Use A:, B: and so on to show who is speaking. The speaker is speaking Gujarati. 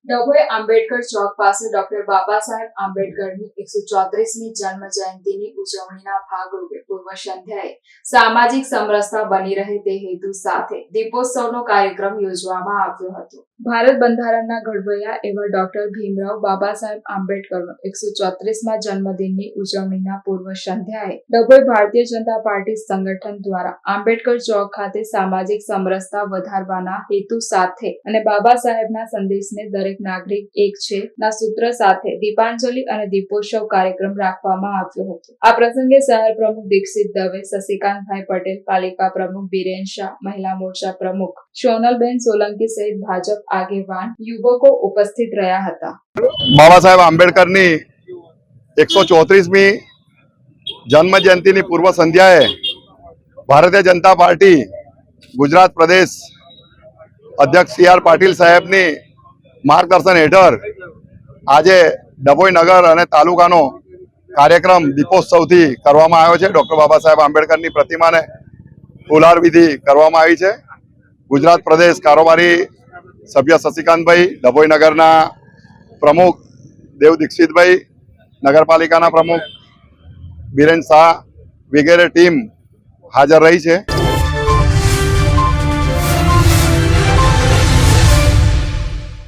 A: ડભોઈ આંબેડકર ચોક પાસે ડોક્ટર બાબા સાહેબ આંબેડકરની 134મી જન્મ જયંતિની ઉજવણીના ભાગરૂપે પૂર્વ સંધ્યાએ સામાજિક સમરસતા બની રહે તે હેતુ સાથે દીપોત્સવનો કાર્યક્રમ યોજવામાં આવ્યો હતો. ભારત બંધારણના ઘડવૈયા એવા ડોક્ટર ભીમરાવ બાબા સાહેબ આંબેડકરનો 134મા જન્મદિનની ઉજવણીના પૂર્વ સંધ્યાએ ડભોઈ ભારતીય જનતા પાર્ટી સંગઠન દ્વારા આંબેડકર ચોક ખાતે સામાજિક સમરસતા વધારવાના હેતુ સાથે અને બાબા સાહેબના સંદેશને દરેક નાગરિક એક છે ના સૂત્ર સાથે દીપાંજલિ અને દીપોત્સવ કાર્યક્રમ રાખવામાં આવ્યો હતો. આ પ્રસંગે શહેર પ્રમુખ દીક્ષિત દવે, શશિકાંતભાઈ પટેલ, પાલિકા પ્રમુખ બીરેન શાહ, મહિલા મોરચા પ્રમુખ સોનલબેન સોલંકી સહિત ભાજપ આગેવાન યુવકો ઉપસ્થિત રહ્યા હતા.
B: બાબા સાહેબ આંબેડકરની 134મી જન્મ જયંતિની પૂર્વ સંધ્યાએ ભારતીય જનતા પાર્ટી ગુજરાત પ્રદેશ અધ્યક્ષ સી આર પાટીલ સાહેબની માર્ગદર્શન હેઠળ આજે ડભોઈ નગર અને તાલુકાનો કાર્યક્રમ દીપોત્સવથી કરવામાં આવ્યો છે. ડોક્ટર બાબા સાહેબ આંબેડકરની પ્રતિમાને ફુલહાર વિધિ કરવામાં આવી છે. ગુજરાત પ્રદેશ કારોબારી સભ્ય શશિકાંતભાઈ, ડભોઈ નગરના પ્રમુખ દેવ દીક્ષિતભાઈ, નગરપાલિકાના પ્રમુખ બીરેન શાહ વગેરે ટીમ હાજર રહી છે.